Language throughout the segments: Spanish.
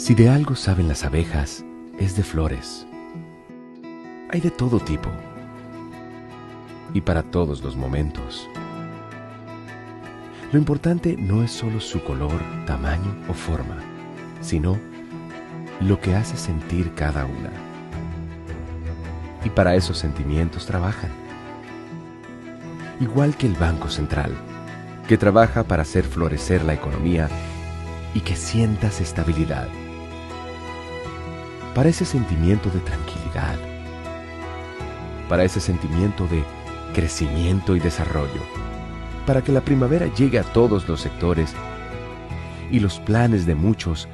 Si de algo saben las abejas, es de flores. Hay de todo tipo y para todos los momentos. Lo importante no es solo su color, tamaño o forma, sino lo que hace sentir cada una. Y para esos sentimientos trabajan. Igual que el Banco Central, que trabaja para hacer florecer la economía y que sientas estabilidad. Para ese sentimiento de tranquilidad. Para ese sentimiento de crecimiento y desarrollo. Para que la primavera llegue a todos los sectores y los planes de muchos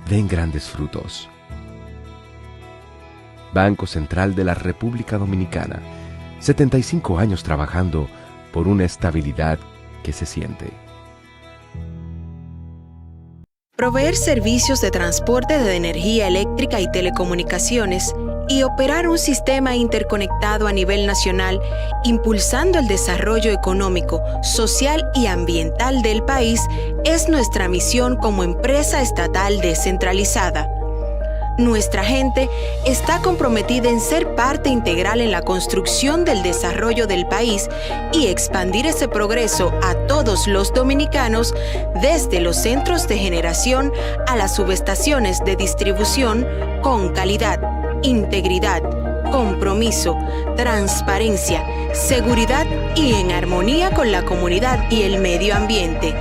den grandes frutos. Banco Central de la República Dominicana, 75 años trabajando por una estabilidad que se siente. Proveer servicios de transporte de energía eléctrica y telecomunicaciones y operar un sistema interconectado a nivel nacional, impulsando el desarrollo económico, social y ambiental del país, es nuestra misión como empresa estatal descentralizada. Nuestra gente está comprometida en ser parte integral en la construcción del desarrollo del país y expandir ese progreso a todos los dominicanos, desde los centros de generación a las subestaciones de distribución, con calidad, integridad, compromiso, transparencia, seguridad y en armonía con la comunidad y el medio ambiente.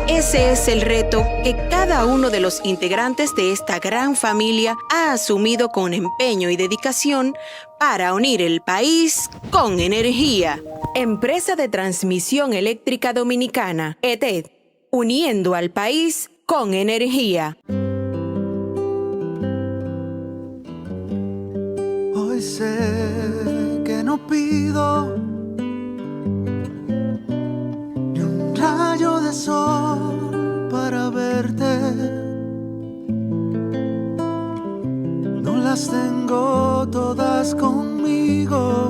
Ese es el reto que cada uno de los integrantes de esta gran familia ha asumido con empeño y dedicación para unir el país con energía. Empresa de Transmisión Eléctrica Dominicana, ETED, uniendo al país con energía. Hoy sé que no pido ni un rayo de sol para verte. No las tengo todas conmigo.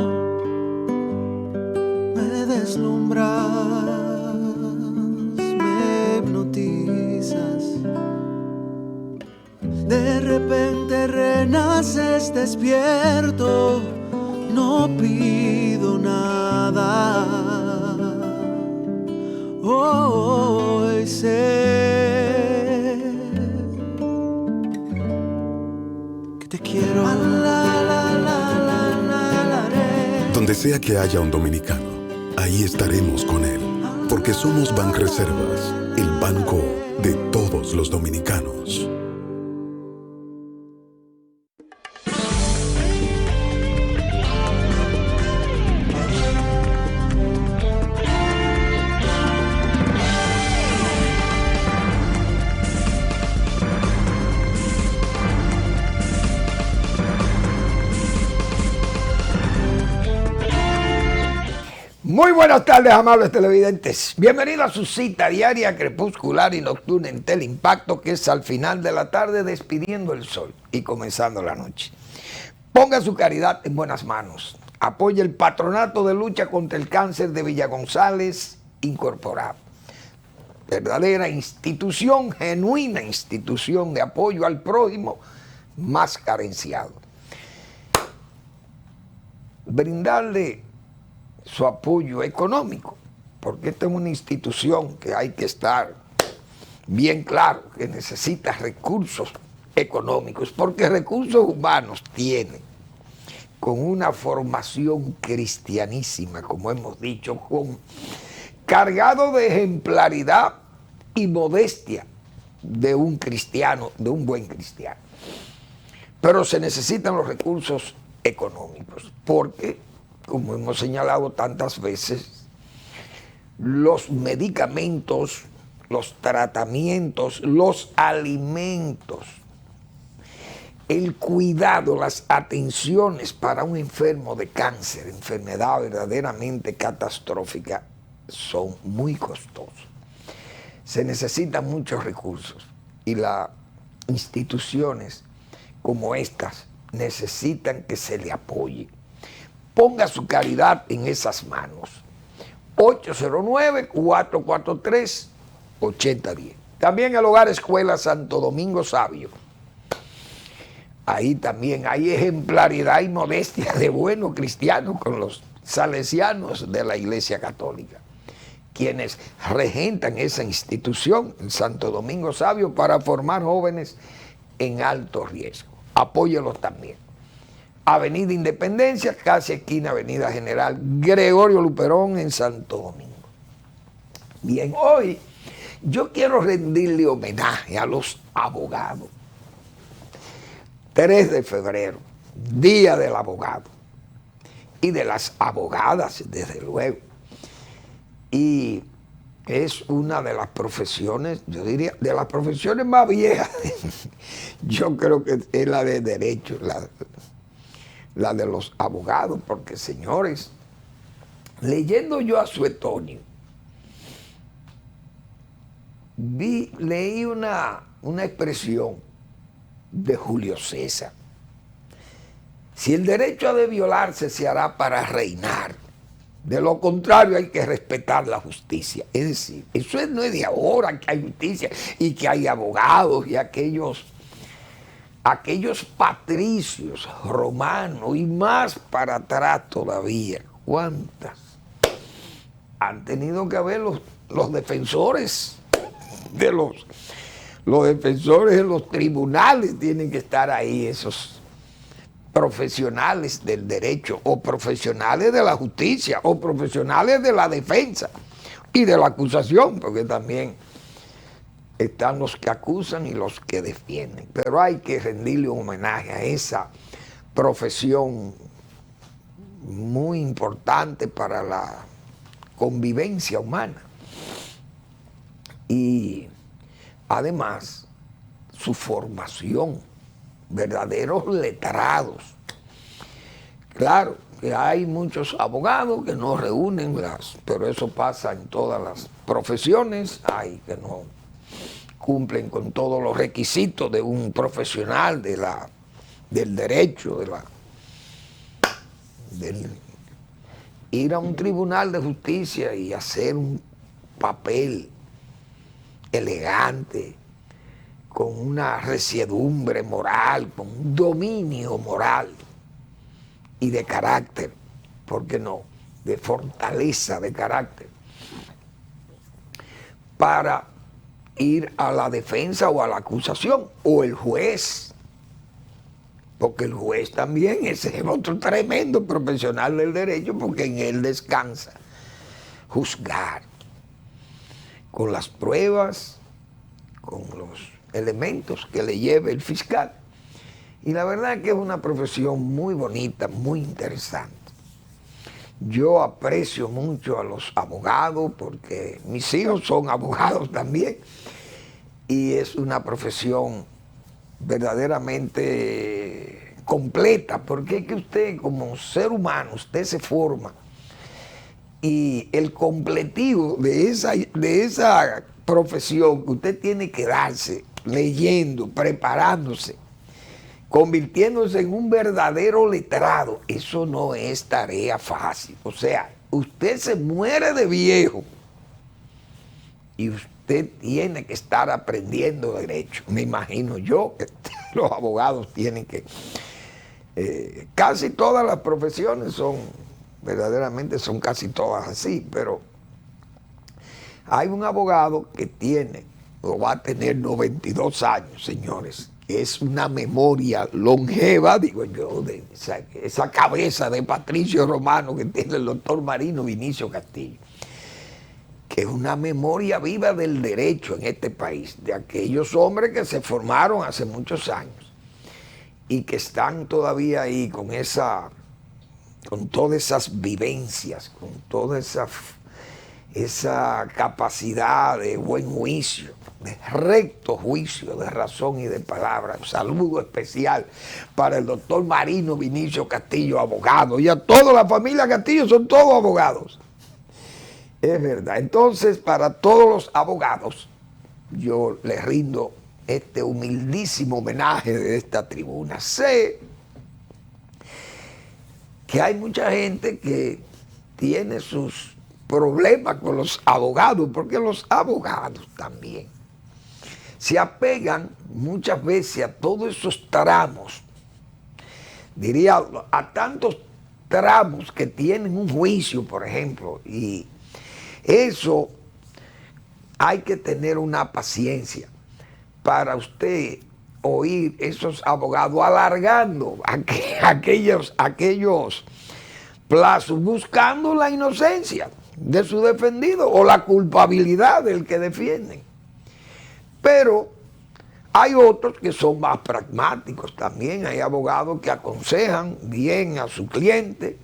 Me deslumbras, me hipnotizas. De repente renaces despierto, no pido nada. Hoy sé que te quiero. Donde sea que haya un dominicano, ahí estaremos con él, porque somos Banreservas, el banco de todos los dominicanos. Muy buenas tardes, amables televidentes. Bienvenidos a su cita diaria, crepuscular y nocturna en Teleimpacto, que es al final de la tarde despidiendo el sol y comenzando la noche. Ponga su caridad en buenas manos. Apoye el Patronato de Lucha contra el Cáncer de Villa González Incorporado. Verdadera institución, genuina institución de apoyo al prójimo más carenciado. Brindarle su apoyo económico, porque esta es una institución que hay que estar bien claro, que necesita recursos económicos, porque recursos humanos tiene, con una formación cristianísima, como hemos dicho, cargado de ejemplaridad y modestia de un cristiano, de un buen cristiano. Pero se necesitan los recursos económicos, porque como hemos señalado tantas veces, los medicamentos, los tratamientos, los alimentos, el cuidado, las atenciones para un enfermo de cáncer, enfermedad verdaderamente catastrófica, son muy costosos. Se necesitan muchos recursos y las instituciones como estas necesitan que se le apoye. Ponga su caridad en esas manos. 809-443-8010. También el Hogar Escuela Santo Domingo Sabio. ahí también hay ejemplaridad y modestia de buenos cristianos con los salesianos de la Iglesia Católica, quienes regentan esa institución, el Santo Domingo Sabio, para formar jóvenes en alto riesgo. Apóyelos también. Avenida Independencia, casi esquina Avenida General Gregorio Luperón en Santo Domingo. Bien, hoy yo quiero rendirle homenaje a los abogados. 3 de febrero, Día del Abogado. Y de las abogadas, desde luego. Y es una de las profesiones, yo diría, de las profesiones más viejas. Yo creo que es la de derecho, la de los abogados, porque señores, leyendo yo a Suetonio, leí una expresión de Julio César. Si el derecho ha de violarse, se hará para reinar. De lo contrario, hay que respetar la justicia. Es decir, eso no es de ahora que hay justicia y que hay abogados y aquellos patricios romanos y más para atrás todavía. ¿Cuántas? Han tenido que haber los defensores de los defensores en los tribunales, tienen que estar ahí esos profesionales del derecho o profesionales de la justicia o profesionales de la defensa y de la acusación, porque también están los que acusan y los que defienden. Pero hay que rendirle un homenaje a esa profesión muy importante para la convivencia humana. Y además, su formación, verdaderos letrados. Claro que hay muchos abogados que no reúnen pero eso pasa en todas las profesiones, hay que no cumplen con todos los requisitos de un profesional del derecho, ir a un tribunal de justicia y hacer un papel elegante, con una resiedumbre moral, con un dominio moral y de carácter, ¿por qué no?, de fortaleza de carácter, para ir a la defensa o a la acusación, o el juez, porque el juez también es otro tremendo profesional del derecho, porque en él descansa juzgar con las pruebas, con los elementos que le lleve el fiscal. Y la verdad que es una profesión muy bonita, muy interesante. Yo aprecio mucho a los abogados porque mis hijos son abogados también y es una profesión verdaderamente completa, porque es que usted como ser humano, usted se forma y el completivo de esa profesión que usted tiene que darse leyendo, preparándose, convirtiéndose en un verdadero letrado, eso no es tarea fácil. O sea, usted se muere de viejo y usted tiene que estar aprendiendo derecho. Me imagino yo que los abogados tienen que... casi todas las profesiones son, verdaderamente son casi todas así, pero hay un abogado que tiene, o va a tener 92 años, señores. Es una memoria longeva, digo yo, de esa cabeza de patricio romano que tiene el doctor Marino Vinicio Castillo, que es una memoria viva del derecho en este país, de aquellos hombres que se formaron hace muchos años y que están todavía ahí con todas esas vivencias, con toda esa capacidad de buen juicio, de recto juicio, de razón y de palabra. Un saludo especial para el doctor Marino Vinicio Castillo, abogado, y a toda la familia Castillo, son todos abogados. Es verdad. Entonces, para todos los abogados, yo les rindo este humildísimo homenaje de esta tribuna. Sé que hay mucha gente que tiene sus problemas con los abogados, porque los abogados también se apegan muchas veces a todos esos tramos diría, a tantos tramos que tienen un juicio, por ejemplo, y eso hay que tener una paciencia para usted oír esos abogados alargando aquellos plazos, buscando la inocencia de su defendido o la culpabilidad del que defienden. Pero hay otros que son más pragmáticos también. Hay abogados que aconsejan bien a su cliente: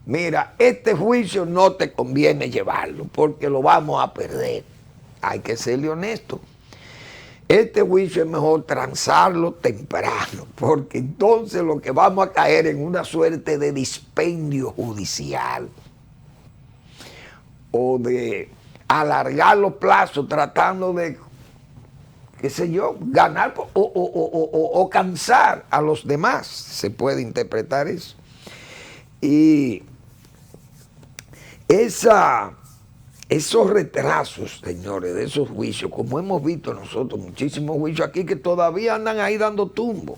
mira, este juicio no te conviene llevarlo porque lo vamos a perder. Hay que serle honesto. Este juicio es mejor transarlo temprano, porque entonces lo que vamos a caer en una suerte de dispendio judicial o de alargar los plazos tratando de, qué sé yo, ganar o cansar a los demás. Se puede interpretar eso. Y esos retrasos, señores, de esos juicios, como hemos visto nosotros, muchísimos juicios aquí que todavía andan ahí dando tumbo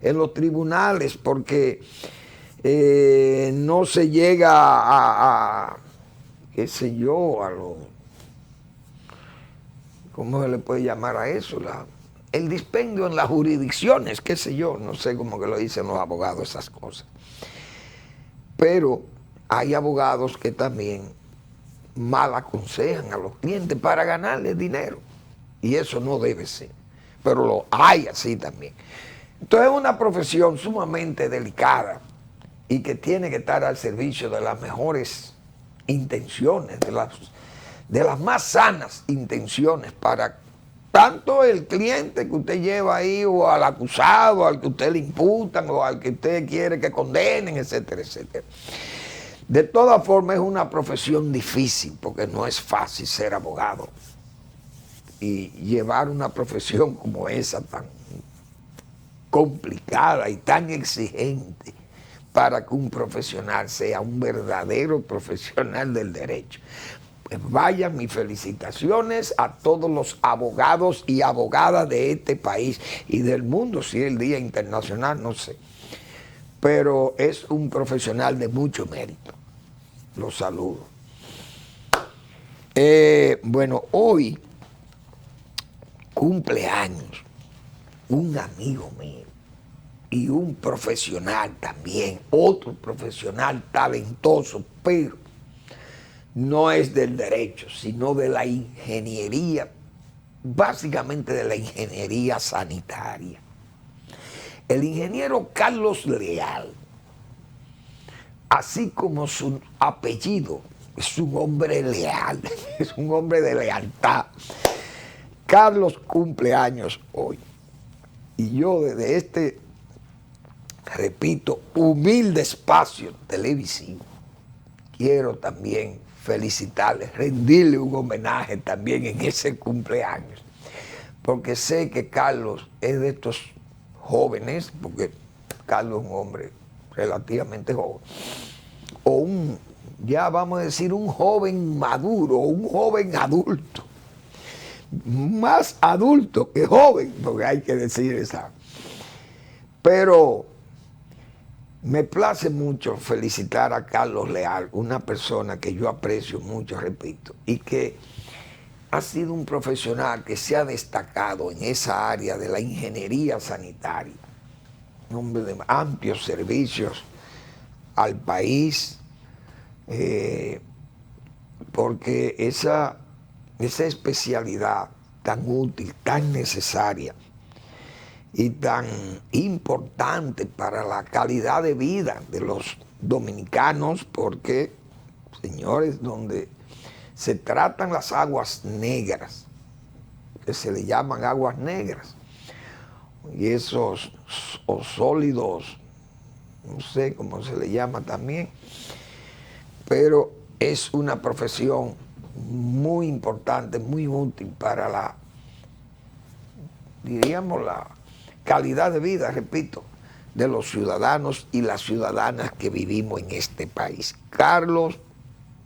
en los tribunales porque no se llega a qué sé yo, ¿cómo se le puede llamar a eso? El dispendio en las jurisdicciones, qué sé yo, no sé cómo que lo dicen los abogados, esas cosas. Pero hay abogados que también mal aconsejan a los clientes para ganarles dinero. Y eso no debe ser. Pero lo hay así también. Entonces es una profesión sumamente delicada y que tiene que estar al servicio de las mejores intenciones, de las más sanas intenciones para tanto el cliente que usted lleva ahí, o al acusado, al que usted le imputan, o al que usted quiere que condenen, etcétera, etcétera. De todas formas es una profesión difícil porque no es fácil ser abogado y llevar una profesión como esa tan complicada y tan exigente para que un profesional sea un verdadero profesional del derecho. Pues vayan mis felicitaciones a todos los abogados y abogadas de este país y del mundo, si es el Día Internacional, no sé. Pero es un profesional de mucho mérito. Los saludo. Bueno, hoy cumpleaños un amigo mío y un profesional también, otro profesional talentoso, pero no es del derecho, sino de la ingeniería, básicamente de la ingeniería sanitaria. El ingeniero Carlos Leal, así como su apellido, es un hombre leal, es un hombre de lealtad. Carlos cumple años hoy. Y yo desde este, repito, humilde espacio televisivo, quiero también felicitarle, rendirle un homenaje también en ese cumpleaños. Porque sé que Carlos es de estos jóvenes, porque Carlos es un hombre relativamente joven, o ya vamos a decir, un joven maduro, un joven adulto, más adulto que joven, porque hay que decir esa. Pero me place mucho felicitar a Carlos Leal, una persona que yo aprecio mucho, repito, y que ha sido un profesional que se ha destacado en esa área de la ingeniería sanitaria. Un hombre de amplios servicios al país, porque esa especialidad tan útil, tan necesaria y tan importante para la calidad de vida de los dominicanos, porque, señores, donde se tratan las aguas negras, que se le llaman aguas negras, y esos sólidos, no sé cómo se le llama también, pero es una profesión muy importante, muy útil para la, diríamos, la calidad de vida, repito, de los ciudadanos y las ciudadanas que vivimos en este país. Carlos,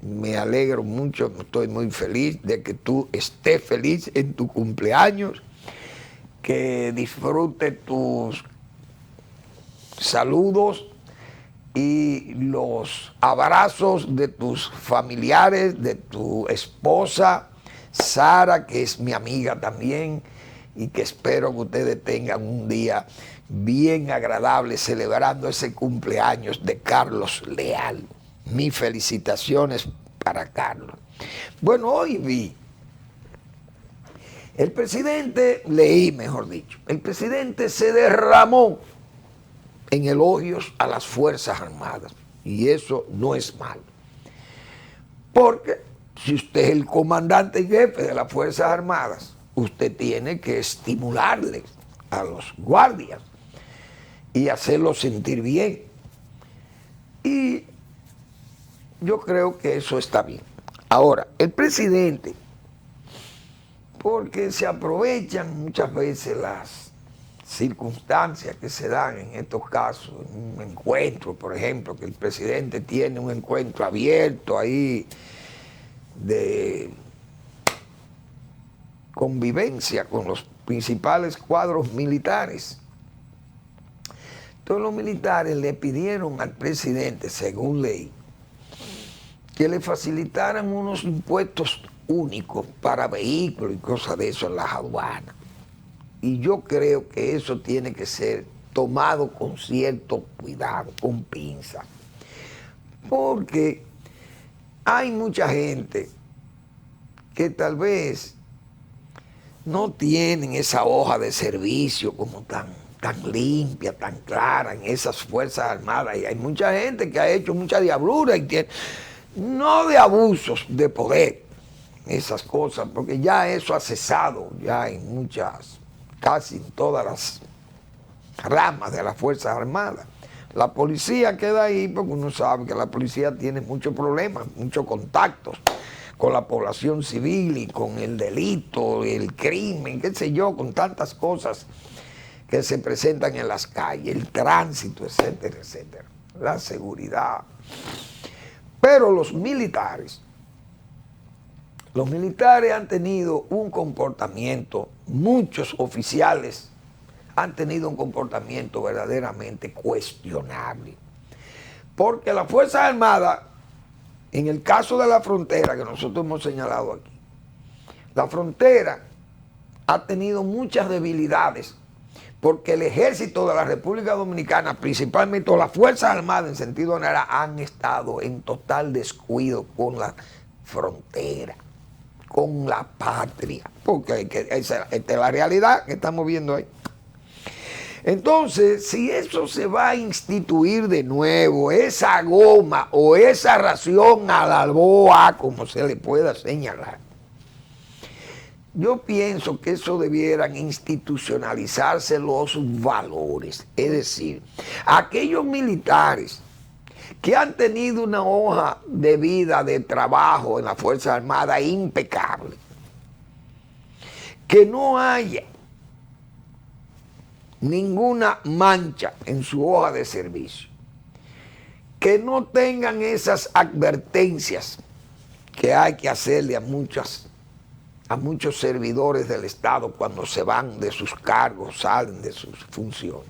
me alegro mucho, estoy muy feliz de que tú estés feliz en tu cumpleaños, que disfrute tus saludos y los abrazos de tus familiares, de tu esposa, Sara, que es mi amiga también, y que espero que ustedes tengan un día bien agradable celebrando ese cumpleaños de Carlos Leal. Mis felicitaciones para Carlos. Bueno, hoy vi, leí mejor dicho, el presidente se derramó en elogios a las Fuerzas Armadas, y eso no es malo, porque si usted es el comandante y jefe de las Fuerzas Armadas, usted tiene que estimularles a los guardias y hacerlos sentir bien, y yo creo que eso está bien. Ahora, el presidente, porque se aprovechan muchas veces las circunstancias que se dan en estos casos, en un encuentro, por ejemplo, que el presidente tiene un encuentro abierto ahí de convivencia con los principales cuadros militares. Todos los militares le pidieron al presidente, según ley, que le facilitaran unos impuestos únicos para vehículos y cosas de eso en las aduanas. Y yo creo que eso tiene que ser tomado con cierto cuidado, con pinza. Porque hay mucha gente que tal vez no tienen esa hoja de servicio como tan limpia, tan clara en esas Fuerzas Armadas. Y hay mucha gente que ha hecho mucha diablura y tiene, no de abusos de poder, esas cosas, porque ya eso ha cesado ya en muchas, casi en todas las ramas de las Fuerzas Armadas. La policía queda ahí porque uno sabe que la policía tiene muchos problemas, muchos contactos con la población civil y con el delito, el crimen, qué sé yo, con tantas cosas que se presentan en las calles, el tránsito, etcétera, etcétera, la seguridad. Pero los militares han tenido un comportamiento, muchos oficiales han tenido un comportamiento verdaderamente cuestionable. Porque la Fuerza Armada, en el caso de la frontera que nosotros hemos señalado aquí, la frontera ha tenido muchas debilidades porque el ejército de la República Dominicana, principalmente las Fuerzas Armadas en sentido general, han estado en total descuido con la frontera, con la patria, porque esta es la realidad que estamos viendo ahí. Entonces, si eso se va a instituir de nuevo, esa goma o esa ración a la boa, como se le pueda señalar, yo pienso que eso debieran institucionalizarse los valores, es decir, aquellos militares que han tenido una hoja de vida, de trabajo en la Fuerza Armada impecable, que no haya ninguna mancha en su hoja de servicio, que no tengan esas advertencias que hay que hacerle a muchos servidores del Estado cuando se van de sus cargos, salen de sus funciones.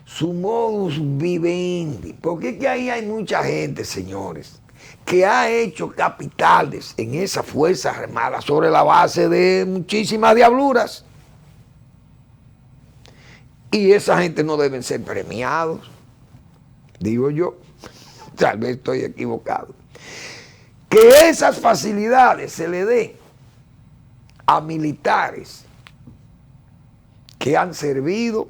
Su modus vivendi, porque es que ahí hay mucha gente, señores, que ha hecho capitales en esas Fuerzas Armadas sobre la base de muchísimas diabluras. Y esa gente no deben ser premiados, digo yo, tal vez estoy equivocado. Que esas facilidades se le den a militares que han servido,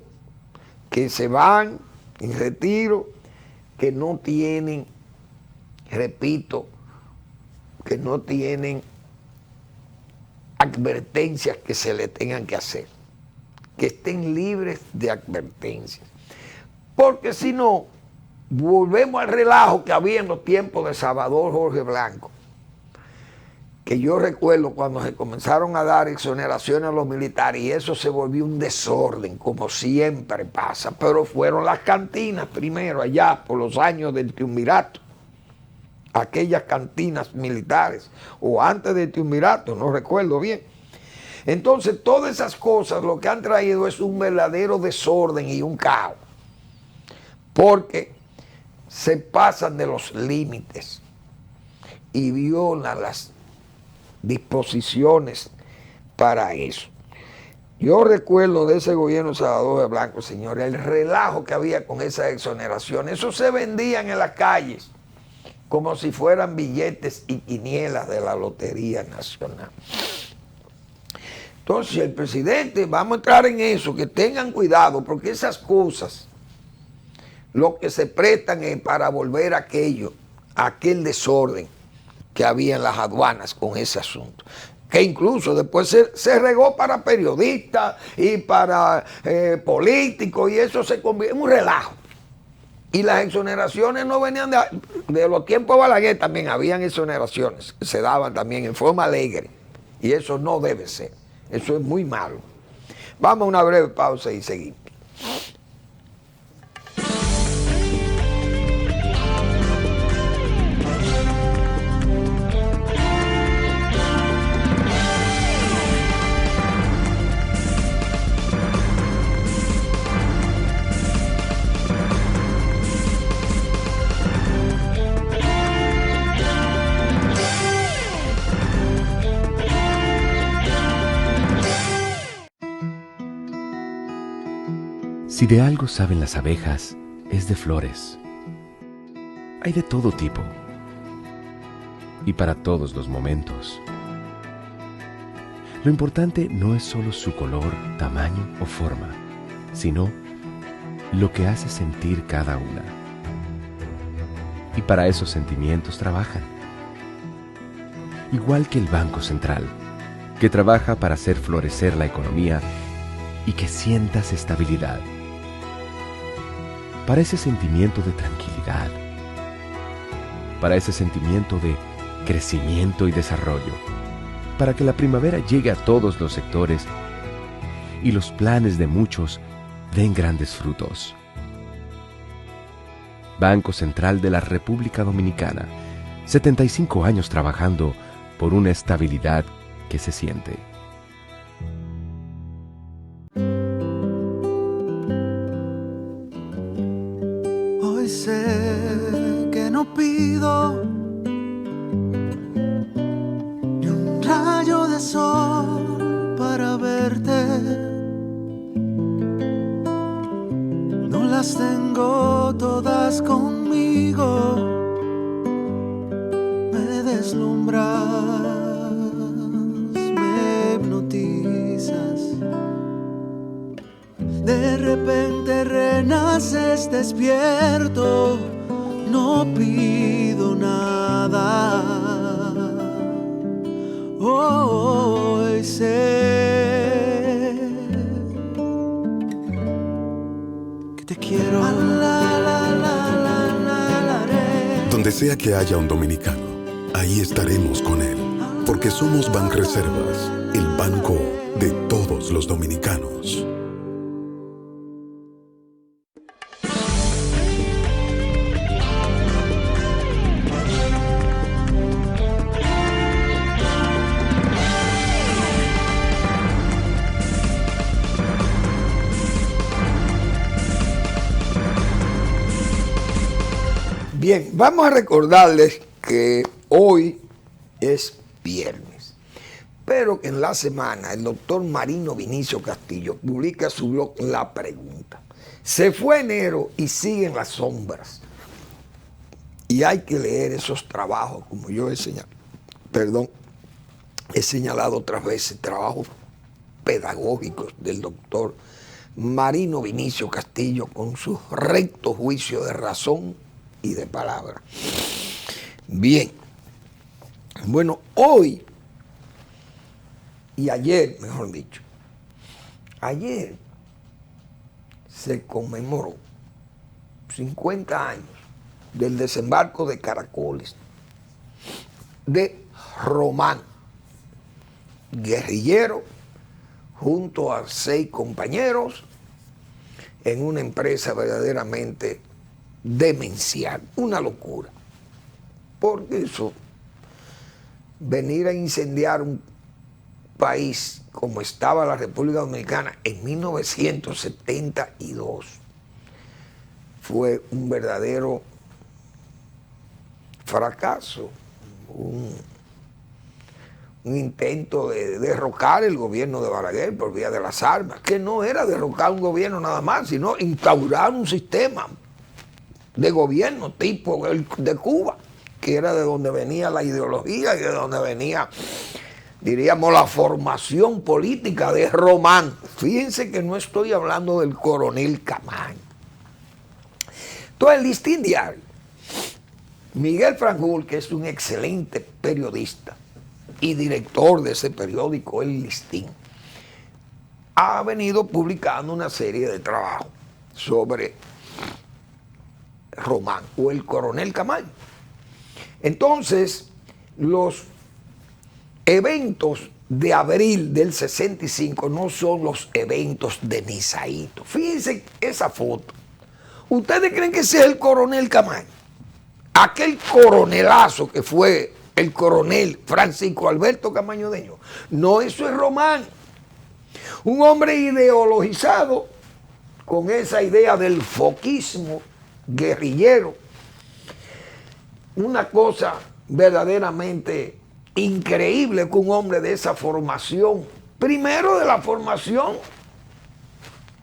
que se van en retiro, que no tienen, repito, que no tienen advertencias que se le tengan que hacer, que estén libres de advertencias. Porque si no, volvemos al relajo que había en los tiempos de Salvador Jorge Blanco, que yo recuerdo cuando se comenzaron a dar exoneraciones a los militares y eso se volvió un desorden, como siempre pasa, pero fueron las cantinas primero, allá por los años del triunvirato, aquellas cantinas militares, o antes del triunvirato, no recuerdo bien. Entonces todas esas cosas lo que han traído es un verdadero desorden y un caos. porque se pasan de los límites y violan las disposiciones para eso. Yo recuerdo de ese gobierno de Salvador de Blanco, señores, el relajo que había con esas exoneraciones. Eso se vendían en las calles como si fueran billetes y quinielas de la Lotería Nacional. Entonces, el presidente, vamos a entrar en eso, que tengan cuidado, porque esas cosas, lo que se prestan es para volver a aquel desorden que había en las aduanas con ese asunto. Que incluso después se regó para periodistas y para políticos, y eso se convirtió en un relajo. Y las exoneraciones no venían de los tiempos de Balaguer, también habían exoneraciones que se daban también en forma alegre, y eso no debe ser, eso es muy malo. Vamos a una breve pausa y seguimos. Si de algo saben las abejas, es de flores. Hay de todo tipo y para todos los momentos. Lo importante no es solo su color, tamaño o forma, sino lo que hace sentir cada una. Y para esos sentimientos trabajan. Igual que el Banco Central, que trabaja para hacer florecer la economía y que sientas estabilidad. Para ese sentimiento de tranquilidad, para ese sentimiento de crecimiento y desarrollo, para que la primavera llegue a todos los sectores y los planes de muchos den grandes frutos. Banco Central de la República Dominicana, 75 años trabajando por una estabilidad que se siente. Sé que no pido ni un rayo de sol para verte. No las tengo todas conmigo. Me deslumbras, me hipnotizas. De repente renaces despierto, no pido nada. Hoy sé que te quiero. Donde sea que haya un dominicano, ahí estaremos con él. Porque somos Banreservas, el banco de todos los dominicanos. Bien, vamos a recordarles que hoy es viernes, pero que en la semana el doctor Marino Vinicio Castillo publica su blog La Pregunta. Se fue enero y siguen las sombras. Y hay que leer esos trabajos, como yo he señalado otras veces, trabajos pedagógicos del doctor Marino Vinicio Castillo con su recto juicio de razón y de palabra. Bien, bueno, hoy y ayer, mejor dicho, ayer se conmemoró 50 años del desembarco de Caracoles de Román, guerrillero, junto a 6 compañeros en una empresa verdaderamente demencial, una locura. Porque eso, venir a incendiar un país como estaba la República Dominicana en 1972, fue un verdadero fracaso, un intento de derrocar el gobierno de Balaguer por vía de las armas, que no era derrocar un gobierno nada más, sino instaurar un sistema de gobierno tipo el de Cuba, que era de donde venía la ideología y de donde venía, diríamos, la formación política de Román. Fíjense que no estoy hablando del coronel Camaño. Entonces, el Listín Diario, Miguel Franjul, que es un excelente periodista y director de ese periódico, El Listín, ha venido publicando una serie de trabajos sobre Román o el coronel Camaño. Entonces, los eventos de abril del 65 no son los eventos de Nizaíto. Fíjense esa foto. ¿Ustedes creen que ese es el coronel Camaño? Aquel coronelazo que fue el coronel Francisco Alberto Camaño Deño. No, eso es Román. Un hombre ideologizado con esa idea del foquismo guerrillero. Una cosa verdaderamente increíble que un hombre de esa formación, primero de la formación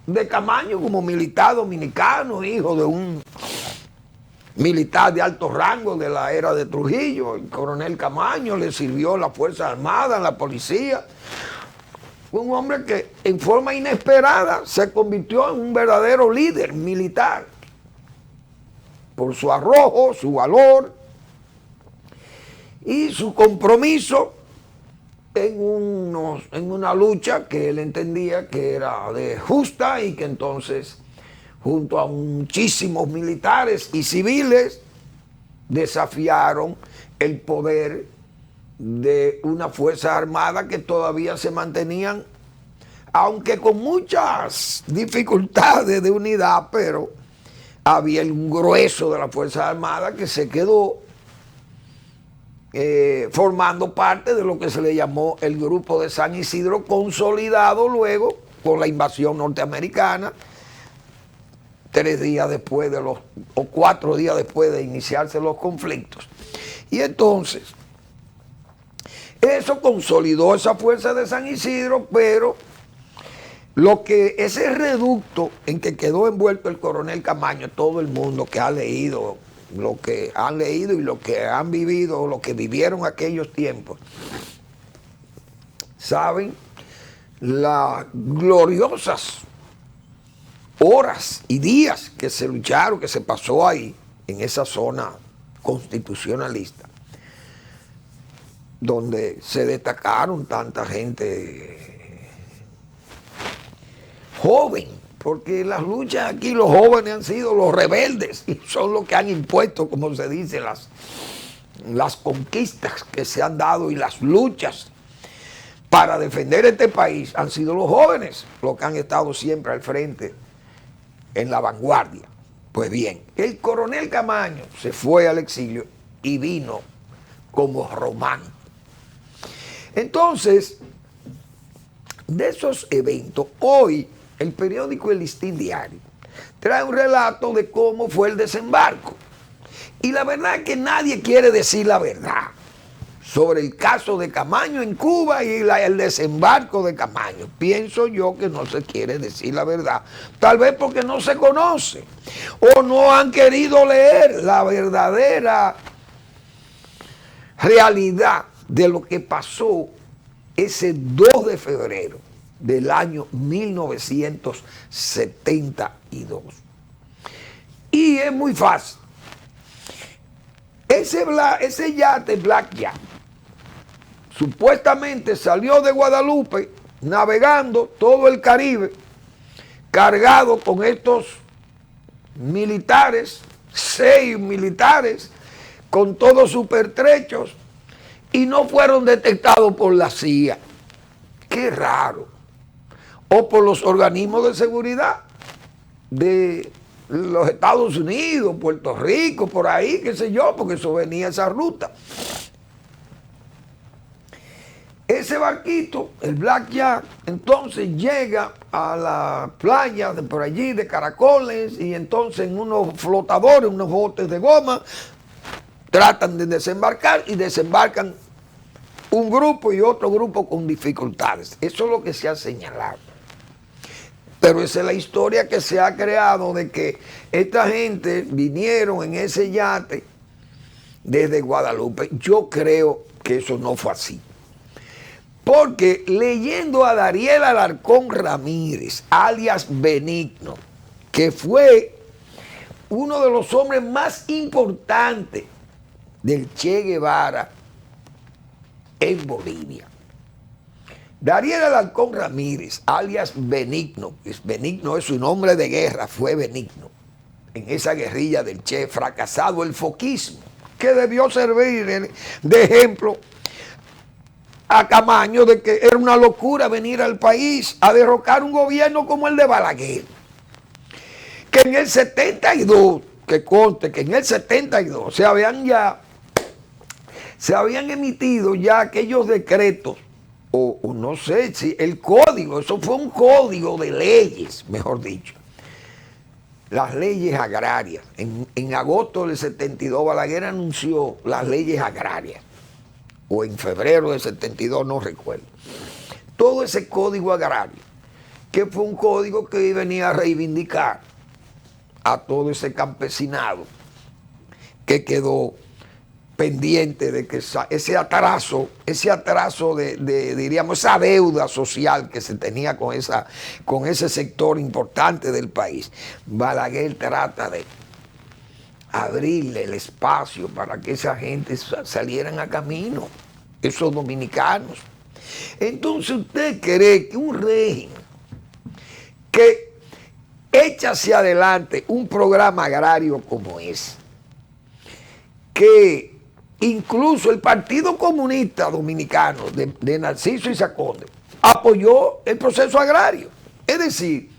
de Camaño como militar dominicano, hijo de un militar de alto rango de la era de Trujillo, el coronel Camaño le sirvió en la Fuerza Armada, en la policía. Fue un hombre que en forma inesperada se convirtió en un verdadero líder militar por su arrojo, su valor y su compromiso en una lucha que él entendía que era de justa y que entonces, junto a muchísimos militares y civiles, desafiaron el poder de una fuerza armada que todavía se mantenían, aunque con muchas dificultades de unidad, pero había un grueso de la fuerza armada que se quedó formando parte de lo que se le llamó el Grupo de San Isidro, consolidado luego con la invasión norteamericana, 3 días después o 4 días después de iniciarse los conflictos. Y entonces, eso consolidó esa fuerza de San Isidro, pero lo que ese reducto en que quedó envuelto el coronel Camaño, todo el mundo que ha leído, lo que han leído y lo que han vivido, lo que vivieron aquellos tiempos, saben las gloriosas horas y días que se lucharon, que se pasó ahí, en esa zona constitucionalista, donde se destacaron tanta gente joven, porque las luchas aquí los jóvenes han sido los rebeldes y son los que han impuesto, como se dice, las conquistas que se han dado y las luchas para defender este país han sido los jóvenes los que han estado siempre al frente en la vanguardia. Pues bien, el coronel Camaño se fue al exilio y vino como Román. Entonces, de esos eventos, hoy el periódico El Listín Diario trae un relato de cómo fue el desembarco. Y la verdad es que nadie quiere decir la verdad sobre el caso de Camaño en Cuba y el desembarco de Camaño. Pienso yo que no se quiere decir la verdad, tal vez porque no se conoce o no han querido leer la verdadera realidad de lo que pasó ese 2 de febrero del año 1972. Y es muy fácil. Ese yate Black Jack supuestamente salió de Guadalupe navegando todo el Caribe, cargado con estos militares, 6 militares, con todos sus pertrechos, y no fueron detectados por la CIA. Qué raro. O por los organismos de seguridad de los Estados Unidos, Puerto Rico, por ahí, qué sé yo, porque eso venía esa ruta. Ese barquito, el Blackjack, entonces llega a la playa de por allí de Caracoles y entonces en unos flotadores, unos botes de goma, tratan de desembarcar y desembarcan un grupo y otro grupo con dificultades. Eso es lo que se ha señalado. Pero esa es la historia que se ha creado de que esta gente vinieron en ese yate desde Guadalupe. Yo creo que eso no fue así. Porque leyendo a Dariel Alarcón Ramírez, alias Benigno, que fue uno de los hombres más importantes del Che Guevara en Bolivia. Dariel Alarcón Ramírez, alias Benigno, Benigno es su nombre de guerra, fue Benigno, en esa guerrilla del Che, fracasado el foquismo, que debió servir de ejemplo a Camaño de que era una locura venir al país a derrocar un gobierno como el de Balaguer. Que en el 72, que conste que en el 72 se habían emitido ya aquellos decretos, o no sé si el código, eso fue un código de leyes, mejor dicho. Las leyes agrarias. En agosto del 72 Balaguer anunció las leyes agrarias. O en febrero del 72, no recuerdo. Todo ese código agrario, que fue un código que venía a reivindicar a todo ese campesinado que quedó pendiente de que ese atraso diríamos, esa deuda social que se tenía con ese sector importante del país. Balaguer trata de abrirle el espacio para que esa gente salieran a camino, esos dominicanos. Entonces usted cree que un régimen que echa hacia adelante un programa agrario como ese, que incluso el Partido Comunista Dominicano de Narciso Isaac Conde apoyó el proceso agrario, es decir,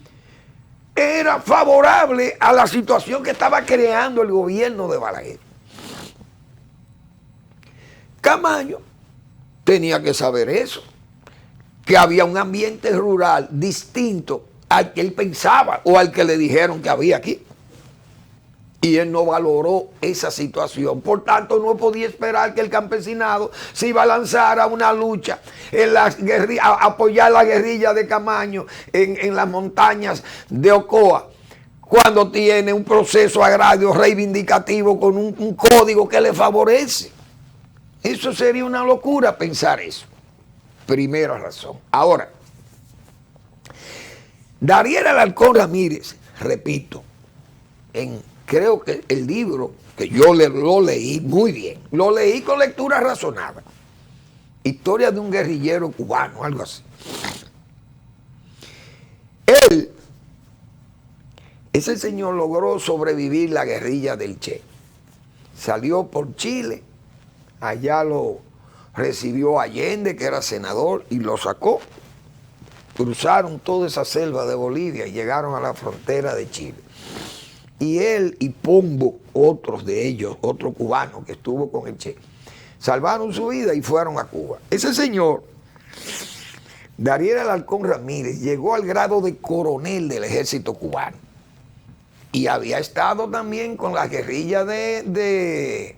era favorable a la situación que estaba creando el gobierno de Balaguer. Camaño tenía que saber eso, que había un ambiente rural distinto al que él pensaba o al que le dijeron que había aquí. Y él no valoró esa situación. Por tanto, no podía esperar que el campesinado se iba a lanzar a una lucha, a apoyar la guerrilla de Camaño en las montañas de Ocoa, cuando tiene un proceso agrario reivindicativo con un código que le favorece. Eso sería una locura pensar eso. Primera razón. Ahora, Dariel Alarcón Ramírez, repito, creo que el libro, que yo lo leí muy bien, lo leí con lectura razonada. Historia de un guerrillero cubano, algo así. Ese señor logró sobrevivir la guerrilla del Che. Salió por Chile, allá lo recibió Allende, que era senador, y lo sacó. Cruzaron toda esa selva de Bolivia y llegaron a la frontera de Chile. Y él y Pombo, otros de ellos, otro cubano que estuvo con el Che, salvaron su vida y fueron a Cuba. Ese señor, Dariel Alarcón Ramírez, llegó al grado de coronel del ejército cubano. Y había estado también con la guerrilla de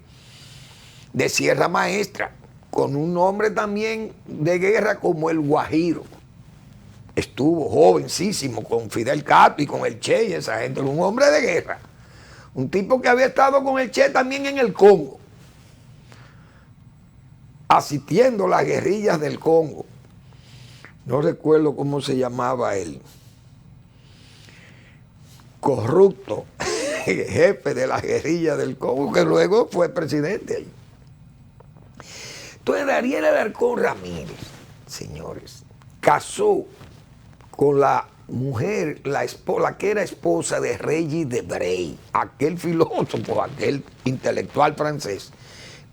Sierra Maestra, con un nombre también de guerra como el Guajiro. Estuvo jovencísimo con Fidel Castro y con el Che y esa gente, un hombre de guerra. Un tipo que había estado con el Che también en el Congo, asistiendo a las guerrillas del Congo. No recuerdo cómo se llamaba él. Corrupto, jefe de la guerrilla del Congo, que luego fue presidente allí. Entonces Dariel Alarcón Ramírez, señores, casó con la mujer, la que era esposa de Regis Debray, aquel filósofo, aquel intelectual francés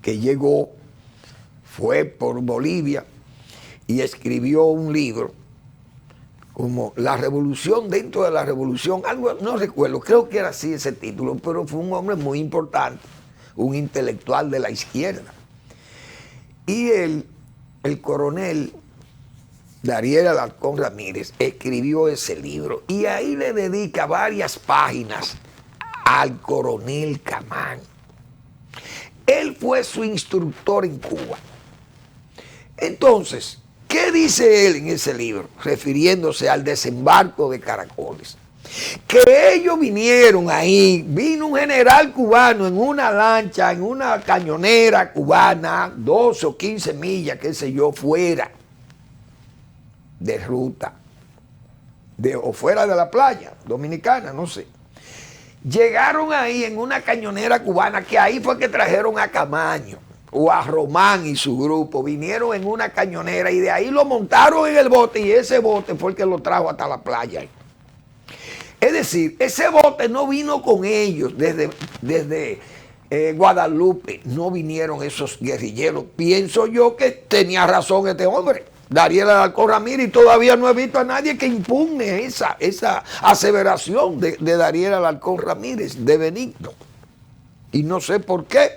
que llegó, fue por Bolivia y escribió un libro como La Revolución dentro de la Revolución, algo, no recuerdo, creo que era así ese título, pero fue un hombre muy importante, un intelectual de la izquierda. Y él el coronel Dariel Alarcón Ramírez escribió ese libro y ahí le dedica varias páginas al coronel Camaño. Él fue su instructor en Cuba. Entonces, ¿qué dice él en ese libro? Refiriéndose al desembarco de Caracoles. Que ellos vinieron ahí, vino un general cubano en una lancha, en una cañonera cubana, 12 o 15 millas, qué sé yo, fuera de ruta, o fuera de la playa dominicana, no sé. Llegaron ahí en una cañonera cubana, que ahí fue que trajeron a Camaño, o a Román y su grupo, vinieron en una cañonera y de ahí lo montaron en el bote y ese bote fue el que lo trajo hasta la playa. Es decir, ese bote no vino con ellos desde Guadalupe, no vinieron esos guerrilleros. Pienso yo que tenía razón este hombre, Dariel Alarcón Ramírez, y todavía no he visto a nadie que impugne esa aseveración de Dariel Alarcón Ramírez, de Benigno. Y no sé por qué,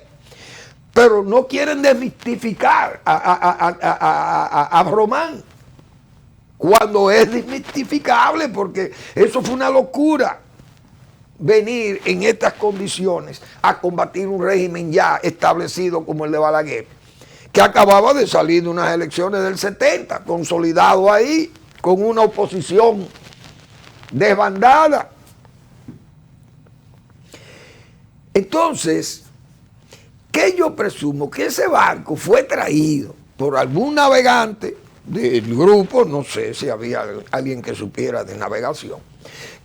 pero no quieren desmistificar a Román, cuando es desmitificable, porque eso fue una locura, venir en estas condiciones a combatir un régimen ya establecido como el de Balaguer, que acababa de salir de unas elecciones del 70, consolidado ahí, con una oposición desbandada. Entonces, que yo presumo que ese barco fue traído por algún navegante del grupo, no sé si había alguien que supiera de navegación,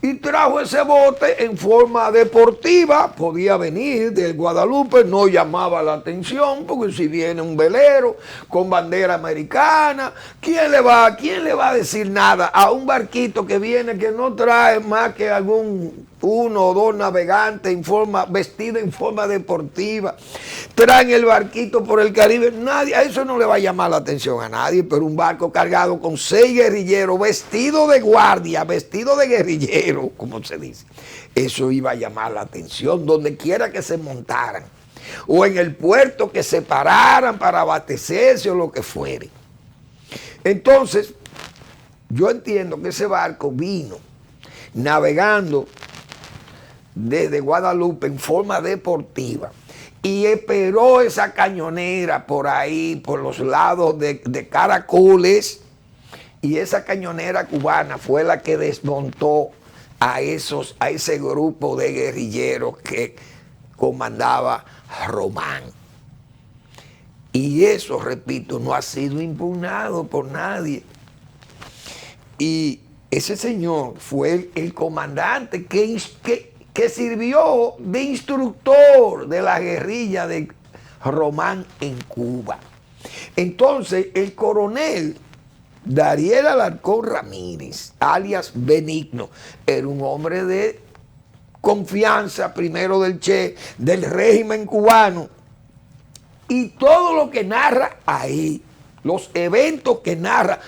y trajo ese bote en forma deportiva, podía venir del Guadalupe, no llamaba la atención, porque si viene un velero con bandera americana, ¿quién le va a decir nada a un barquito que viene, que no trae más que uno o dos navegantes vestidos en forma deportiva, traen el barquito por el Caribe? Nadie, a eso no le va a llamar la atención a nadie, pero un barco cargado con 6 guerrilleros, vestidos de guardia, vestidos de guerrilleros, como se dice, eso iba a llamar la atención donde quiera que se montaran, o en el puerto que se pararan para abastecerse o lo que fuere. Entonces, yo entiendo que ese barco vino navegando desde Guadalupe en forma deportiva y esperó esa cañonera por ahí, por los lados de Caracoles, y esa cañonera cubana fue la que desmontó a ese grupo de guerrilleros que comandaba Román. Y eso, repito, no ha sido impugnado por nadie. Y ese señor fue el comandante que sirvió de instructor de la guerrilla de Román en Cuba. Entonces, el coronel Dariel Alarcón Ramírez, alias Benigno, era un hombre de confianza, primero del Che, del régimen cubano, y todo lo que narra ahí, los eventos que narra,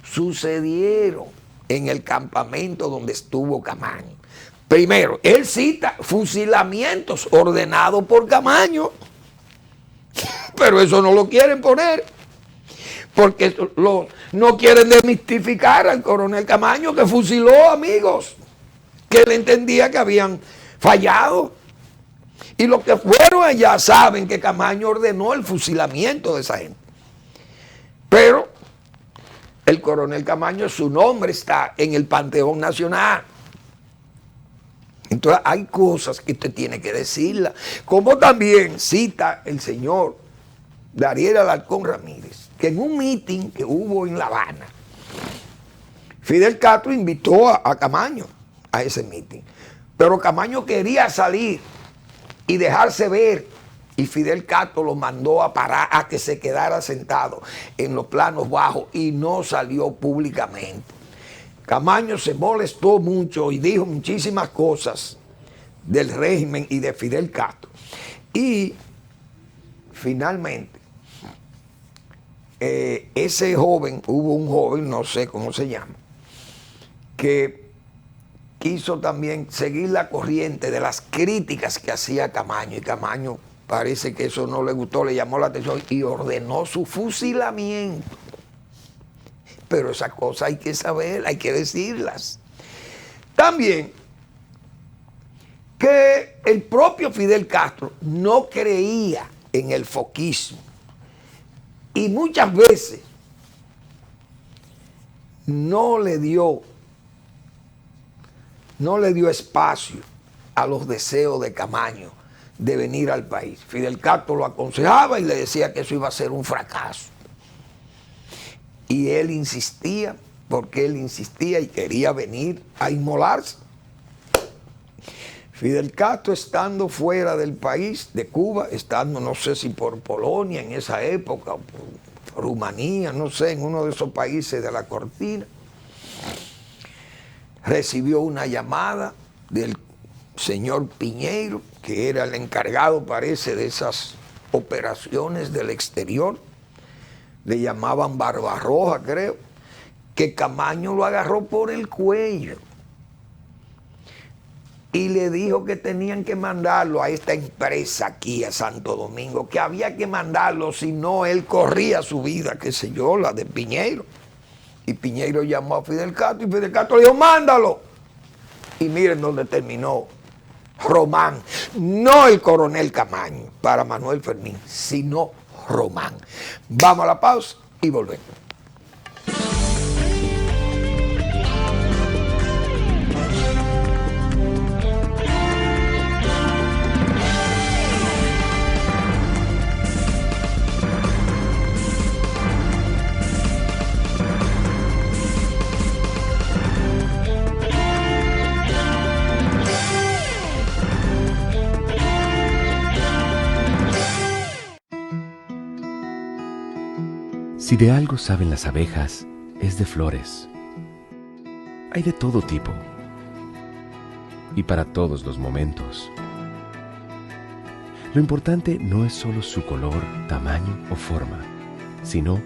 sucedieron en el campamento donde estuvo Camaño. Primero, él cita fusilamientos ordenados por Camaño, pero eso no lo quieren poner, porque no quieren desmistificar al coronel Camaño, que fusiló amigos, que él entendía que habían fallado. Y los que fueron allá saben que Camaño ordenó el fusilamiento de esa gente. Pero el coronel Camaño, su nombre está en el Panteón Nacional. Entonces hay cosas que usted tiene que decirlas, como también cita el señor Dariel Alarcón Ramírez, que en un meeting que hubo en La Habana, Fidel Castro invitó a Camaño a ese meeting, pero Camaño quería salir y dejarse ver, y Fidel Castro lo mandó a parar, a que se quedara sentado en los planos bajos, y no salió públicamente. Camaño se molestó mucho y dijo muchísimas cosas del régimen y de Fidel Castro. Y finalmente, ese joven, hubo un joven, no sé cómo se llama, que quiso también seguir la corriente de las críticas que hacía Camaño, y Camaño parece que eso no le gustó, le llamó la atención y ordenó su fusilamiento. pero esas cosas hay que saber, hay que decirlas. También que el propio Fidel Castro no creía en el foquismo y muchas veces no le dio espacio a los deseos de Camaño de venir al país. Fidel Castro lo aconsejaba y le decía que eso iba a ser un fracaso. Y él insistía, porque él insistía y quería venir a inmolarse. Fidel Castro, estando fuera del país, de Cuba, estando no sé si por Polonia en esa época, o por Rumanía, no sé, en uno de esos países de la cortina, recibió una llamada del señor Piñeiro, que era el encargado, parece, de esas operaciones del exterior. Le llamaban Barbarroja, creo, que Camaño lo agarró por el cuello y le dijo que tenían que mandarlo a esta empresa aquí a Santo Domingo, que había que mandarlo, si no él corría su vida, qué sé yo, la de Piñeiro. Y Piñeiro llamó a Fidel Castro y Fidel Castro le dijo, mándalo. Y miren dónde terminó Román, no el coronel Camaño para Manuel Fermín, sino Román. Vamos a la pausa y volvemos. Si de algo saben las abejas, es de flores. Hay de todo tipo y para todos los momentos. Lo importante no es solo su color, tamaño o forma, sino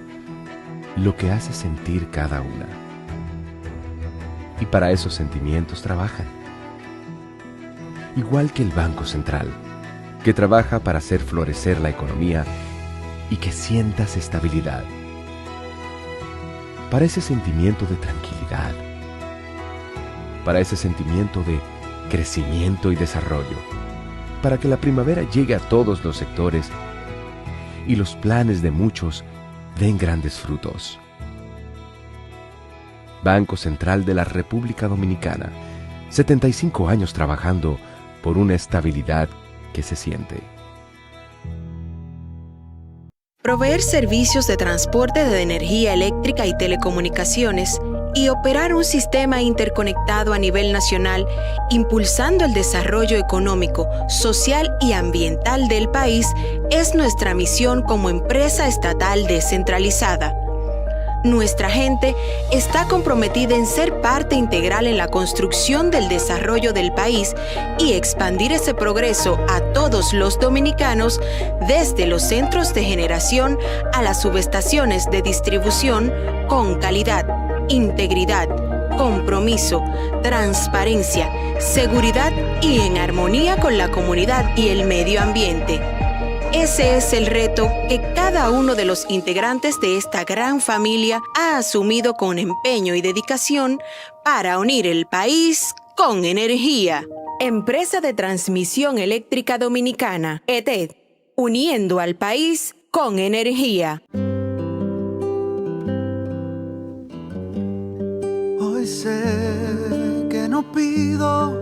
lo que hace sentir cada una. Y para esos sentimientos trabajan. Igual que el Banco Central, que trabaja para hacer florecer la economía y que sientas estabilidad. Para ese sentimiento de tranquilidad, para ese sentimiento de crecimiento y desarrollo, para que la primavera llegue a todos los sectores y los planes de muchos den grandes frutos. Banco Central de la República Dominicana, 75 años trabajando por una estabilidad que se siente. Proveer servicios de transporte de energía eléctrica y telecomunicaciones y operar un sistema interconectado a nivel nacional, impulsando el desarrollo económico, social y ambiental del país, es nuestra misión como empresa estatal descentralizada. Nuestra gente está comprometida en ser parte integral en la construcción del desarrollo del país y expandir ese progreso a todos los dominicanos, desde los centros de generación a las subestaciones de distribución, con calidad, integridad, compromiso, transparencia, seguridad y en armonía con la comunidad y el medio ambiente. Ese es el reto que cada uno de los integrantes de esta gran familia ha asumido con empeño y dedicación para unir el país con energía. Empresa de Transmisión Eléctrica Dominicana, ETED, uniendo al país con energía. Hoy sé que no pido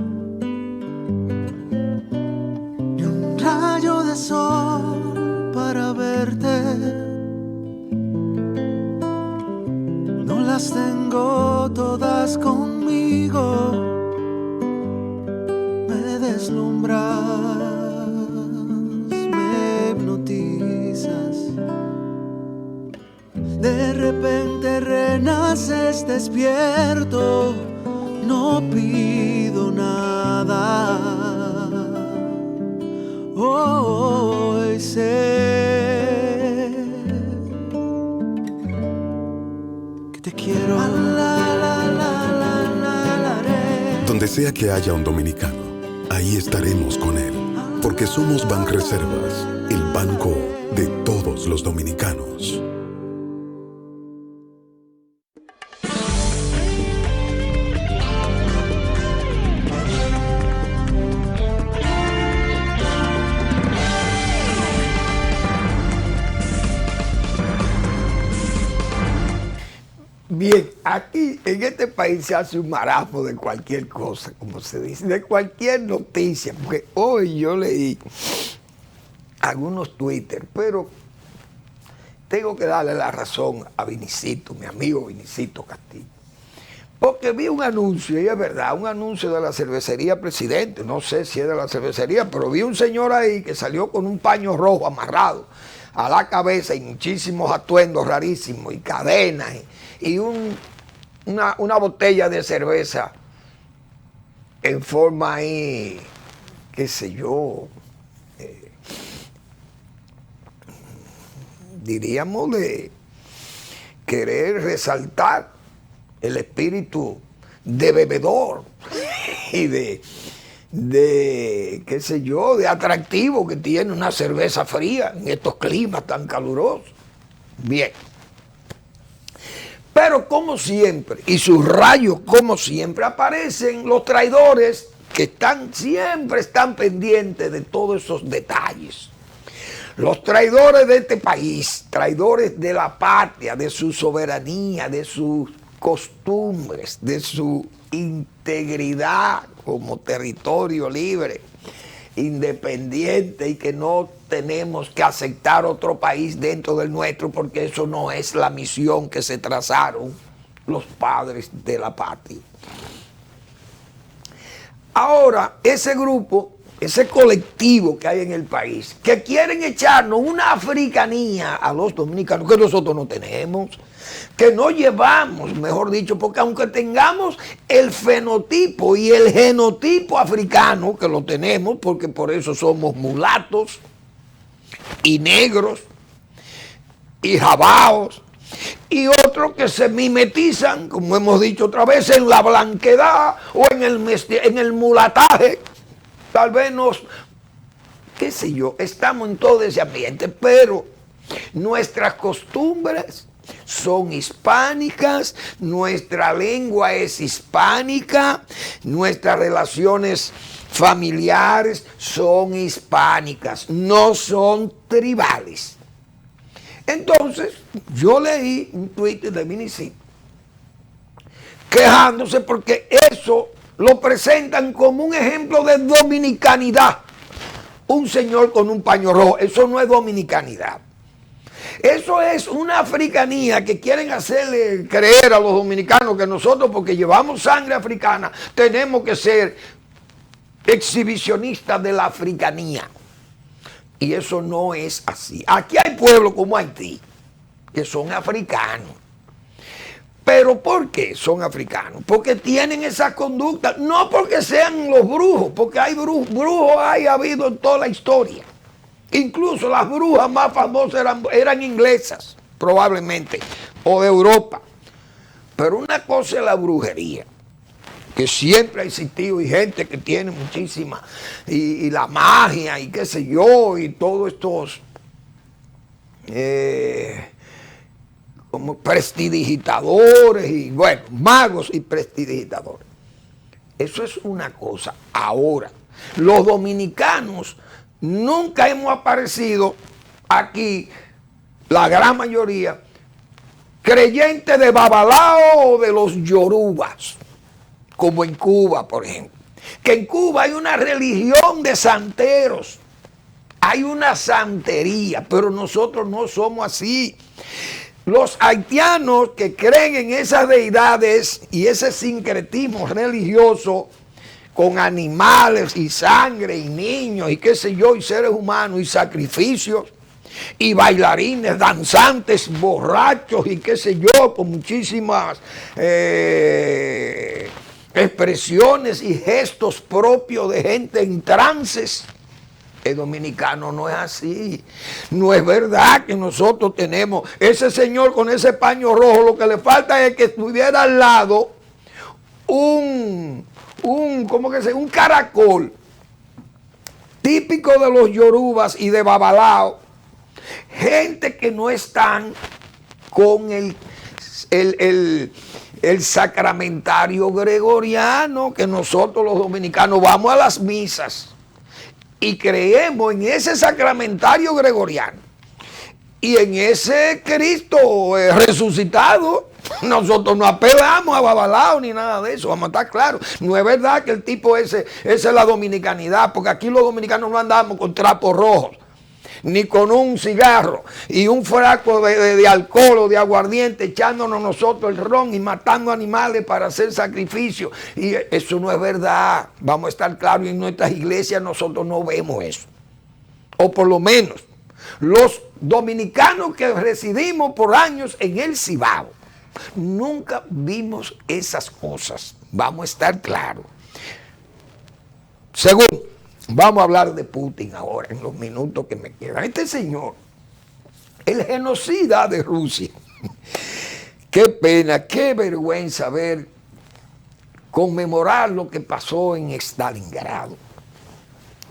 ni un rayo de sol para verte. No las tengo todas conmigo. Me deslumbras, me hipnotizas. De repente renaces despierto, no pido nada. Hoy sé que te quiero. Donde sea que haya un dominicano, ahí estaremos con él, porque somos Banreservas, el banco de todos los dominicanos. Bien, aquí en este país se hace un marasmo de cualquier cosa, como se dice, de cualquier noticia, porque hoy yo leí algunos Twitter, pero tengo que darle la razón a Vinicito, mi amigo Vinicito Castillo, porque vi un anuncio, y es verdad, un anuncio de la cervecería Presidente, no sé si es de la cervecería, pero vi un señor ahí que salió con un paño rojo amarrado a la cabeza y muchísimos atuendos rarísimos y cadenas y una botella de cerveza en forma ahí, qué sé yo, diríamos de querer resaltar el espíritu de bebedor y de qué sé yo, de atractivo que tiene una cerveza fría en estos climas tan calurosos. Bien. Pero como siempre, y sus rayos como siempre, aparecen los traidores que siempre están pendientes de todos esos detalles. Los traidores de este país, traidores de la patria, de su soberanía, de sus costumbres, de su integridad como territorio libre, independiente y que no tenemos que aceptar otro país dentro del nuestro porque eso no es la misión que se trazaron los padres de la patria. Ahora, ese grupo, ese colectivo que hay en el país, que quieren echarnos una africanía a los dominicanos que nosotros no tenemos, que no llevamos, mejor dicho, porque aunque tengamos el fenotipo y el genotipo africano, que lo tenemos, porque por eso somos mulatos y negros y jabaos, y otros que se mimetizan, como hemos dicho otra vez, en la blanquedad o en el mulataje, tal vez qué sé yo, estamos en todo ese ambiente, pero nuestras costumbres son hispánicas, nuestra lengua es hispánica, nuestras relaciones familiares son hispánicas, no son tribales. Entonces, yo leí un tuit de Vinicito quejándose porque eso lo presentan como un ejemplo de dominicanidad. Un señor con un paño rojo, eso no es dominicanidad. Eso es una africanía que quieren hacerle creer a los dominicanos que nosotros, porque llevamos sangre africana, tenemos que ser exhibicionistas de la africanía. Y eso no es así. Aquí hay pueblos como Haití, que son africanos. ¿Pero por qué son africanos? Porque tienen esa conducta, no porque sean los brujos, porque hay brujos hay habido en toda la historia. Incluso las brujas más famosas eran inglesas, probablemente, o de Europa. Pero una cosa es la brujería, que siempre ha existido, y gente que tiene muchísima, y la magia, y qué sé yo, y todos estos como prestidigitadores, y bueno, magos y prestidigitadores. Eso es una cosa. Ahora, los dominicanos nunca hemos aparecido aquí, la gran mayoría, creyentes de Babalao o de los yorubas, como en Cuba, por ejemplo. Que en Cuba hay una religión de santeros, hay una santería, pero nosotros no somos así. Los haitianos que creen en esas deidades y ese sincretismo religioso, con animales y sangre y niños y qué sé yo, y seres humanos y sacrificios y bailarines, danzantes, borrachos y qué sé yo, con muchísimas expresiones y gestos propios de gente en trances. El dominicano no es así. No es verdad que nosotros tenemos ese señor con ese paño rojo. Lo que le falta es que estuviera al lado un caracol típico de los yorubas y de Babalao, gente que no están con el sacramentario gregoriano, que nosotros los dominicanos vamos a las misas y creemos en ese sacramentario gregoriano y en ese Cristo resucitado Nosotros no apelamos a Babalao ni nada de eso, vamos a estar claros. No es verdad que el tipo esa es la dominicanidad, porque aquí los dominicanos no andamos con trapos rojos, ni con un cigarro y un frasco de alcohol o de aguardiente echándonos nosotros el ron y matando animales para hacer sacrificio. Y eso no es verdad, vamos a estar claros, y en nuestras iglesias nosotros no vemos eso. O por lo menos los dominicanos que residimos por años en el Cibao, nunca vimos esas cosas, vamos a estar claros. Segundo, vamos a hablar de Putin ahora, en los minutos que me quedan. Este señor, el genocida de Rusia, qué pena, qué vergüenza ver, conmemorar lo que pasó en Stalingrado,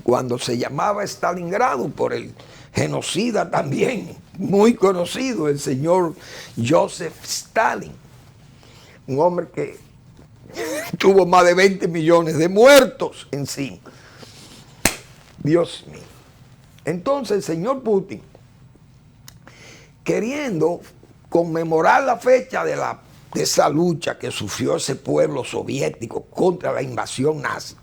cuando se llamaba Stalingrado por el genocida también, muy conocido, el señor Joseph Stalin, un hombre que tuvo más de 20 millones de muertos encima. Dios mío. Entonces el señor Putin, queriendo conmemorar la fecha de esa lucha que sufrió ese pueblo soviético contra la invasión nazi,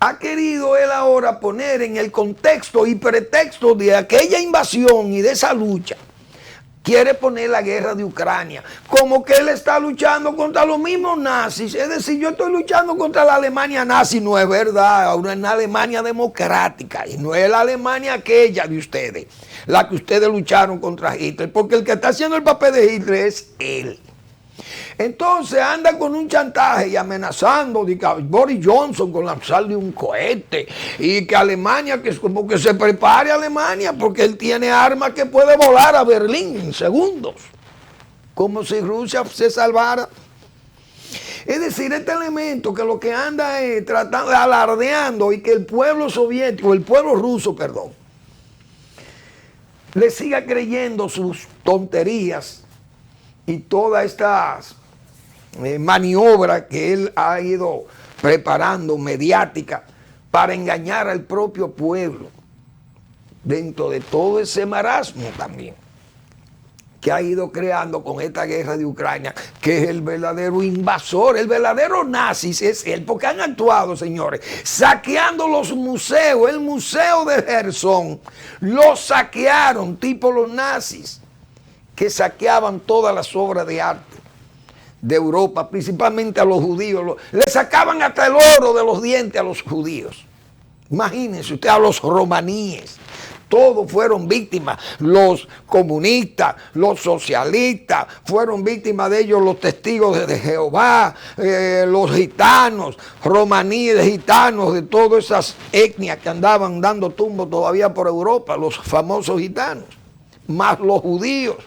ha querido él ahora poner en el contexto y pretexto de aquella invasión y de esa lucha, quiere poner la guerra de Ucrania, como que él está luchando contra los mismos nazis. Es decir, yo estoy luchando contra la Alemania nazi. No es verdad, ahora es una Alemania democrática y no es la Alemania aquella de ustedes, la que ustedes lucharon contra Hitler, porque el que está haciendo el papel de Hitler es él. Entonces anda con un chantaje y amenazando de que Boris Johnson con lanzarle un cohete y que Alemania, que como que se prepare a Alemania porque él tiene armas que puede volar a Berlín en segundos, como si Rusia se salvara. Es decir, este elemento que lo que anda es tratando, alardeando, y que el pueblo soviético, el pueblo ruso, perdón, le siga creyendo sus tonterías y todas estas maniobras que él ha ido preparando mediática para engañar al propio pueblo dentro de todo ese marasmo también que ha ido creando con esta guerra de Ucrania, que es el verdadero invasor, el verdadero nazi es él, porque han actuado, señores, saqueando los museos. El museo de Gerson lo saquearon, tipo los nazis, que saqueaban todas las obras de arte de Europa, principalmente a los judíos. Le sacaban hasta el oro de los dientes a los judíos. Imagínense usted, a los romaníes. Todos fueron víctimas. Los comunistas, los socialistas, fueron víctimas de ellos, los testigos de Jehová, los gitanos, romaníes, gitanos, de todas esas etnias que andaban dando tumbo todavía por Europa, los famosos gitanos, más los judíos,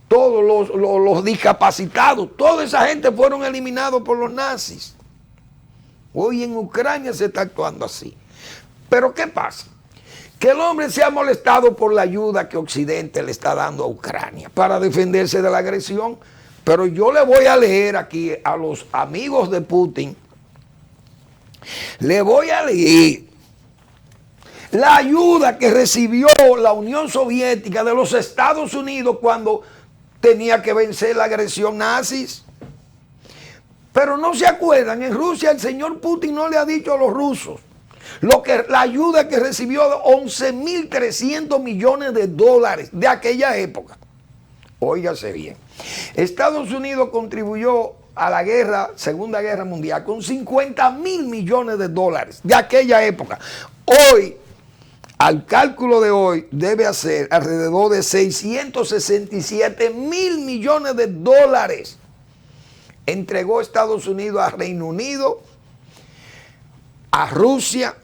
todos los discapacitados, toda esa gente fueron eliminados por los nazis. Hoy en Ucrania se está actuando así. Pero ¿qué pasa? Que el hombre se ha molestado por la ayuda que Occidente le está dando a Ucrania para defenderse de la agresión. Pero yo le voy a leer aquí a los amigos de Putin, le voy a leer la ayuda que recibió la Unión Soviética de los Estados Unidos cuando tenía que vencer la agresión nazis. Pero no se acuerdan, en Rusia el señor Putin no le ha dicho a los rusos la ayuda que recibió de 11.300 millones de dólares de aquella época. Óigase bien, Estados Unidos contribuyó a la guerra, Segunda Guerra Mundial, con 50.000 millones de dólares de aquella época. Hoy, al cálculo de hoy, debe hacer alrededor de 667.000 millones de dólares. Entregó Estados Unidos a Reino Unido, a Rusia,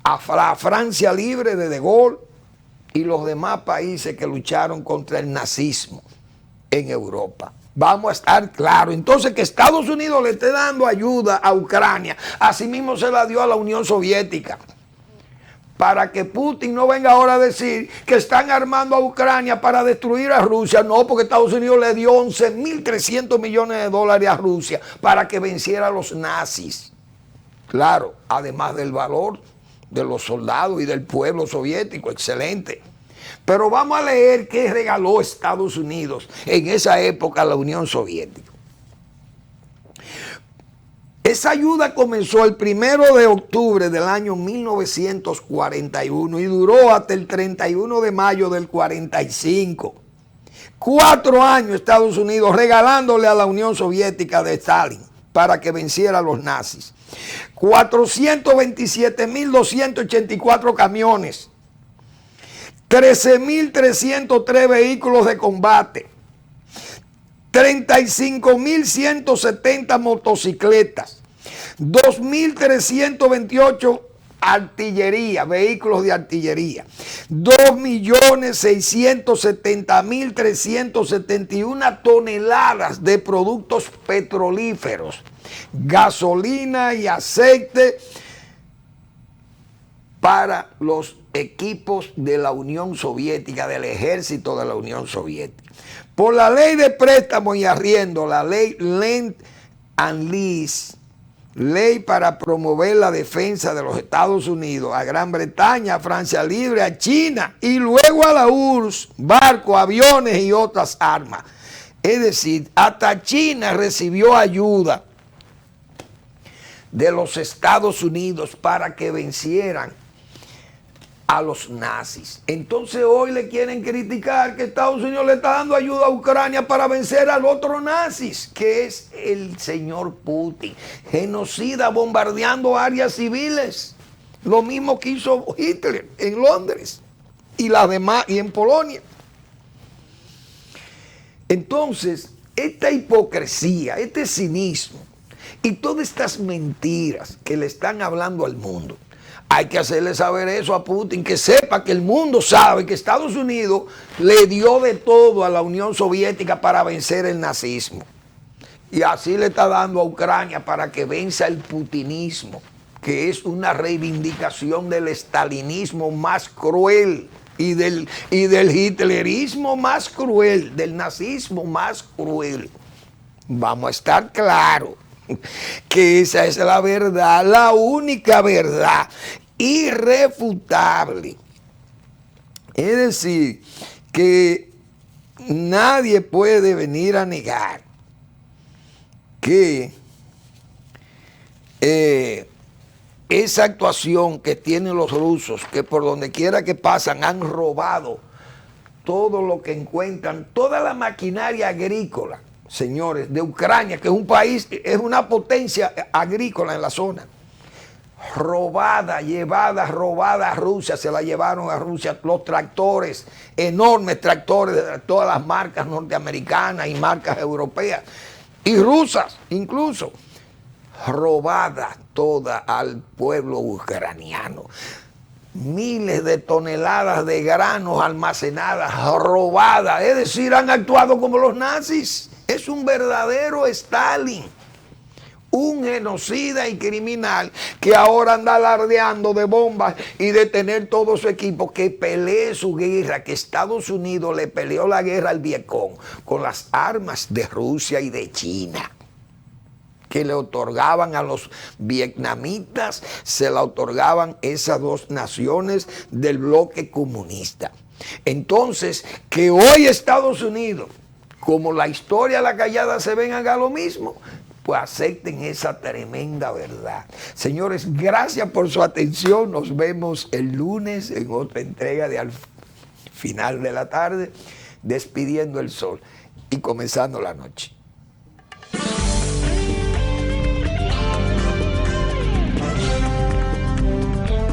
a la Francia libre de Gaulle y los demás países que lucharon contra el nazismo en Europa. Vamos a estar claros. Entonces, que Estados Unidos le esté dando ayuda a Ucrania, asimismo se la dio a la Unión Soviética, para que Putin no venga ahora a decir que están armando a Ucrania para destruir a Rusia. No, porque Estados Unidos le dio 11.300 millones de dólares a Rusia para que venciera a los nazis. Claro, además del valor de los soldados y del pueblo soviético, excelente. Pero vamos a leer qué regaló Estados Unidos en esa época a la Unión Soviética. Esa ayuda comenzó el 1 de octubre del año 1941 y duró hasta el 31 de mayo del 45. 4 años Estados Unidos regalándole a la Unión Soviética de Stalin para que venciera a los nazis. 427.284 camiones, 13.303 vehículos de combate, 35.170 motocicletas, 2.328 artillería, vehículos de artillería, 2.670.371 toneladas de productos petrolíferos, gasolina y aceite para los equipos de la Unión Soviética, del ejército de la Unión Soviética. Por la ley de préstamo y arriendo, la ley Lend and Lease, ley para promover la defensa de los Estados Unidos, a Gran Bretaña, a Francia Libre, a China y luego a la URSS, barcos, aviones y otras armas. Es decir, hasta China recibió ayuda de los Estados Unidos para que vencieran a los nazis. Entonces hoy le quieren criticar que Estados Unidos le está dando ayuda a Ucrania para vencer al otro nazis, que es el señor Putin, genocida, bombardeando áreas civiles, lo mismo que hizo Hitler en Londres y las demás, y en Polonia. Entonces, esta hipocresía, este cinismo y todas estas mentiras que le están hablando al mundo, hay que hacerle saber eso a Putin, que sepa que el mundo sabe que Estados Unidos le dio de todo a la Unión Soviética para vencer el nazismo. Y así le está dando a Ucrania para que venza el putinismo, que es una reivindicación del estalinismo más cruel y del hitlerismo más cruel, del nazismo más cruel. Vamos a estar claros que esa es la verdad, la única verdad, irrefutable. Es decir, que nadie puede venir a negar que esa actuación que tienen los rusos, que por donde quiera que pasan han robado todo lo que encuentran, toda la maquinaria agrícola, señores, de Ucrania, que es un país, es una potencia agrícola en la zona, robada a Rusia, se la llevaron a Rusia, los tractores, enormes tractores de todas las marcas norteamericanas y marcas europeas, y rusas incluso, robada toda al pueblo ucraniano. Miles de toneladas de granos almacenadas, robadas, es decir, han actuado como los nazis. Es un verdadero Stalin, un genocida y criminal que ahora anda alardeando de bombas y de tener todo su equipo, que pelee su guerra, que Estados Unidos le peleó la guerra al Vietcong con las armas de Rusia y de China, que le otorgaban a los vietnamitas, se la otorgaban esas dos naciones del bloque comunista. Entonces, que hoy Estados Unidos, como la historia de la callada se ven, haga lo mismo, pues acepten esa tremenda verdad. Señores, gracias por su atención. Nos vemos el lunes en otra entrega de Al Final de la Tarde, despidiendo el sol y comenzando la noche.